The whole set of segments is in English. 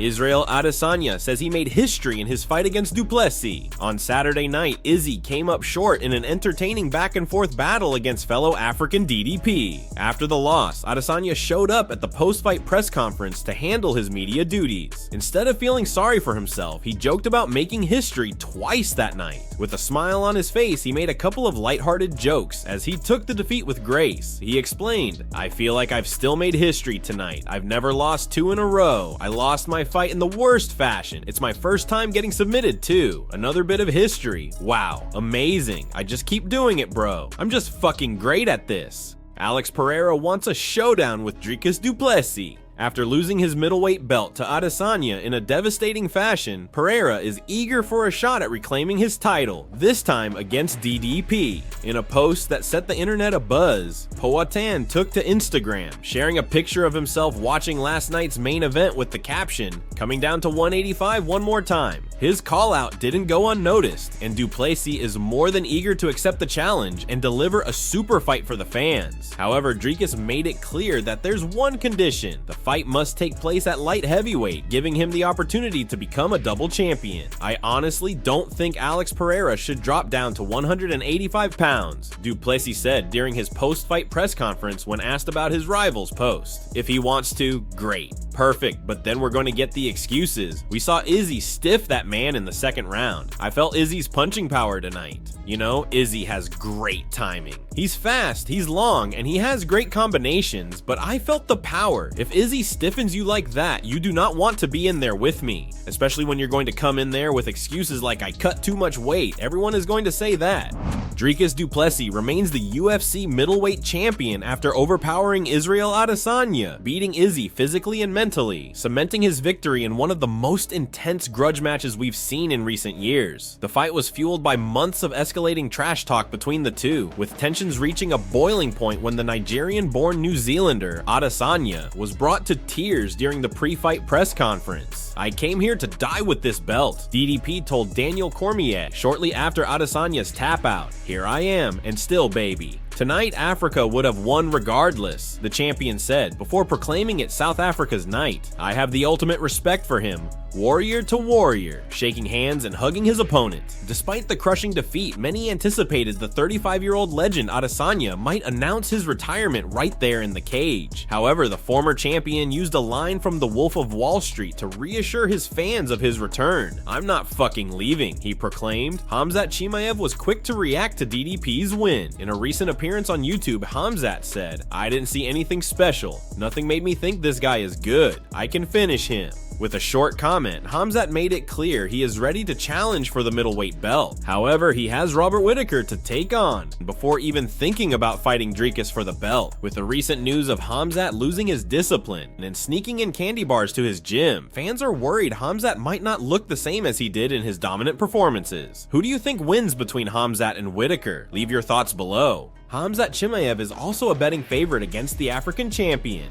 Israel Adesanya says he made history in his fight against Du Plessis. On Saturday night, Izzy came up short in an entertaining back-and-forth battle against fellow African DDP. After the loss, Adesanya showed up at the post-fight press conference to handle his media duties. Instead of feeling sorry for himself, he joked about making history twice that night. With a smile on his face, he made a couple of lighthearted jokes as he took the defeat with grace. He explained, "I feel like I've still made history tonight. I've never lost 2 in a row. I lost my fight in the worst fashion. It's my first time getting submitted too. Another bit of history. Wow, amazing. I just keep doing it, bro. I'm just fucking great at this." Alex Pereira wants a showdown with Dricus Du Plessis. After losing his middleweight belt to Adesanya in a devastating fashion, Pereira is eager for a shot at reclaiming his title, this time against DDP. In a post that set the internet abuzz, Powhatan took to Instagram, sharing a picture of himself watching last night's main event with the caption, "Coming down to 185 one more time." His call-out didn't go unnoticed, and Du Plessis is more than eager to accept the challenge and deliver a super fight for the fans. However, Dricus made it clear that there's one condition: the fight must take place at light heavyweight, giving him the opportunity to become a double champion. "I honestly don't think Alex Pereira should drop down to 185 pounds, Du Plessis said during his post-fight press conference when asked about his rival's post. "If he wants to, great. Perfect, but then we're going to get the excuses. We saw Izzy stiff that man in the second round. I felt Izzy's punching power tonight. You know, Izzy has great timing. He's fast, he's long, and he has great combinations, but I felt the power. If Izzy stiffens you like that, you do not want to be in there with me, especially when you're going to come in there with excuses like I cut too much weight. Everyone is going to say that." Dricus Du Plessis remains the UFC middleweight champion after overpowering Israel Adesanya, beating Izzy physically and mentally, cementing his victory in one of the most intense grudge matches we've seen in recent years. The fight was fueled by months of escalating trash talk between the two, with tensions reaching a boiling point when the Nigerian-born New Zealander, Adesanya, was brought to tears during the pre-fight press conference. "I came here to die with this belt," DDP told Daniel Cormier shortly after Adesanya's tap out. "Here I am, and still baby. Tonight, Africa would have won regardless," the champion said, before proclaiming it South Africa's night. "I have the ultimate respect for him. Warrior to warrior," shaking hands and hugging his opponent. Despite the crushing defeat, many anticipated the 35-year-old legend Adesanya might announce his retirement right there in the cage. However, the former champion used a line from The Wolf of Wall Street to reassure his fans of his return. "I'm not fucking leaving," he proclaimed. Khamzat Chimaev was quick to react to DDP's win. In a recent appearance on YouTube, Khamzat said, "I didn't see anything special. Nothing made me think this guy is good. I can finish him." With a short comment, Khamzat made it clear he is ready to challenge for the middleweight belt. However, he has Robert Whittaker to take on before even thinking about fighting Dricus for the belt. With the recent news of Khamzat losing his discipline and sneaking in candy bars to his gym, fans are worried Khamzat might not look the same as he did in his dominant performances. Who do you think wins between Khamzat and Whittaker? Leave your thoughts below. Khamzat Chimaev is also a betting favorite against the African champion.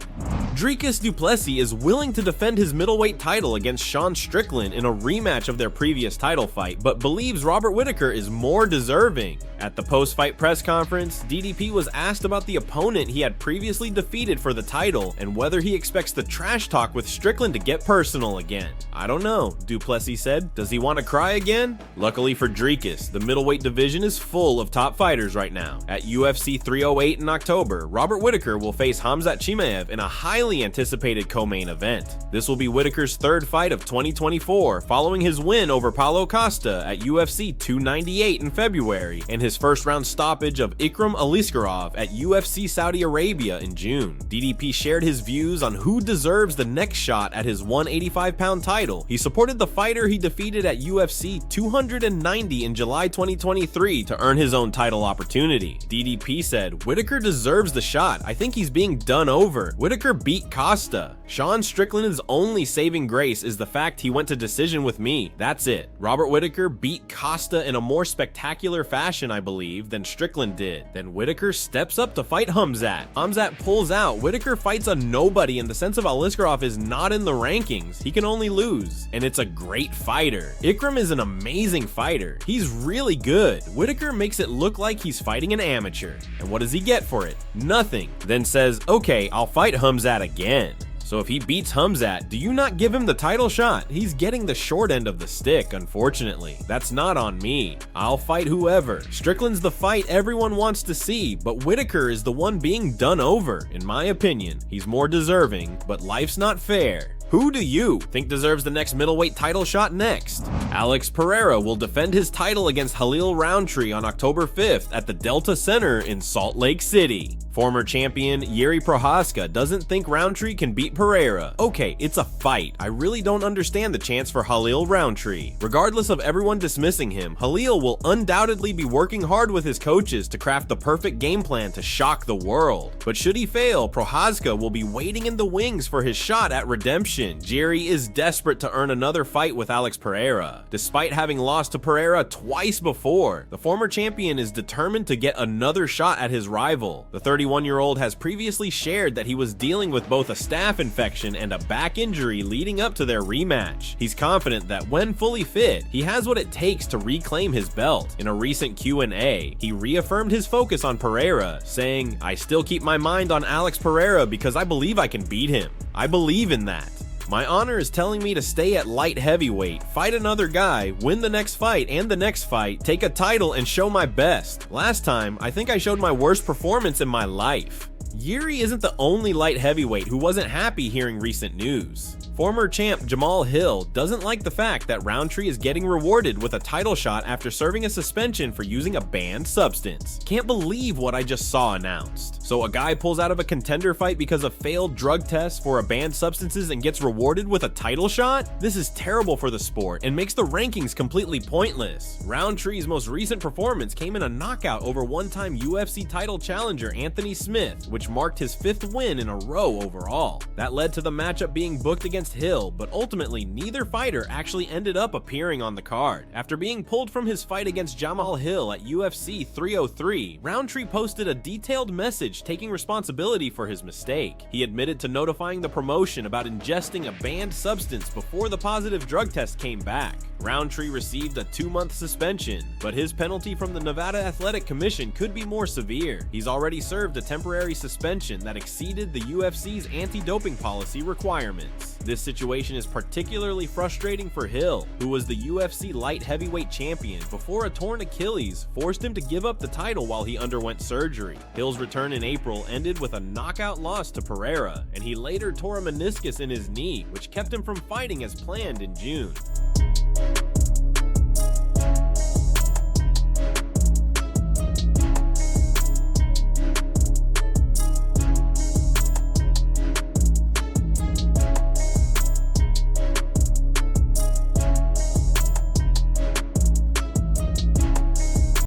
Dricus Du Plessis is willing to defend his middleweight title against Sean Strickland in a rematch of their previous title fight, but believes Robert Whittaker is more deserving. At the post-fight press conference, DDP was asked about the opponent he had previously defeated for the title and whether he expects the trash talk with Strickland to get personal again. "I don't know," Du Plessis said. "Does he want to cry again?" Luckily for Dricus, the middleweight division is full of top fighters right now. At UFC 308 in October, Robert Whittaker will face Khamzat Chimaev in a highly anticipated co-main event. This will be Whittaker's third fight of 2024, following his win over Paulo Costa at UFC 298 in February and his first-round stoppage of Ikram Aliskerov at UFC Saudi Arabia in June. DDP shared his views on who deserves the next shot at his 185-pound title. He supported the fighter he defeated at UFC 290 in July 2023 to earn his own title opportunity. DDP said, "Whittaker deserves the shot. I think he's being done over. Whittaker beat Costa. Sean Strickland's only saving grace is the fact he went to decision with me. That's it. Robert Whittaker beat Costa in a more spectacular fashion, I believe, than Strickland did. Then Whittaker steps up to fight Khamzat. Khamzat pulls out. Whittaker fights a nobody in the sense of Aliskerov is not in the rankings. He can only lose. And it's a great fighter. Ikram is an amazing fighter. He's really good. Whittaker makes it look like he's fighting an amateur. And what does he get for it? Nothing. Then says, okay, I'll fight Khamzat again. So if he beats Khamzat, do you not give him the title shot? He's getting the short end of the stick, unfortunately. That's not on me. I'll fight whoever. Strickland's the fight everyone wants to see, but Whittaker is the one being done over, in my opinion. He's more deserving, but life's not fair. Who do you think deserves the next middleweight title shot next? Alex Pereira will defend his title against Khalil Rountree on October 5th at the Delta Center in Salt Lake City. Former champion Jiri Prochazka doesn't think Rountree can beat Pereira. Okay, it's a fight. I really don't understand the chance for Khalil Rountree. Regardless of everyone dismissing him, Khalil will undoubtedly be working hard with his coaches to craft the perfect game plan to shock the world. But should he fail, Prochazka will be waiting in the wings for his shot at redemption. Jiri is desperate to earn another fight with Alex Pereira. Despite having lost to Pereira twice before, the former champion is determined to get another shot at his rival. The 31-year-old has previously shared that he was dealing with both a staph infection and a back injury leading up to their rematch. He's confident that when fully fit, he has what it takes to reclaim his belt. In a recent Q&A, he reaffirmed his focus on Pereira, saying, "I still keep my mind on Alex Pereira because I believe I can beat him. I believe in that. My honor is telling me to stay at light heavyweight, fight another guy, win the next fight and the next fight, take a title and show my best. Last time, I think I showed my worst performance in my life." Jiri isn't the only light heavyweight who wasn't happy hearing recent news. Former champ Jamahal doesn't like the fact that Rountree is getting rewarded with a title shot after serving a suspension for using a banned substance. Can't believe what I just saw announced. So a guy pulls out of a contender fight because of failed drug tests for a banned substances and gets rewarded with a title shot? This is terrible for the sport and makes the rankings completely pointless. Rountree's most recent performance came in a knockout over one-time UFC title challenger Anthony Smith, which marked his 5th win in a row overall. That led to the matchup being booked against Hill, but ultimately neither fighter actually ended up appearing on the card. After being pulled from his fight against Jamahal at UFC 303, Rountree posted a detailed message taking responsibility for his mistake. He admitted to notifying the promotion about ingesting a banned substance before the positive drug test came back. Rountree received a 2-month suspension, but his penalty from the Nevada Athletic Commission could be more severe. He's already served a temporary suspension that exceeded the UFC's anti-doping policy requirements. This situation is particularly frustrating for Hill, who was the UFC light heavyweight champion before a torn Achilles forced him to give up the title while he underwent surgery. Hill's return in April ended with a knockout loss to Pereira, and he later tore a meniscus in his knee, which kept him from fighting as planned in June.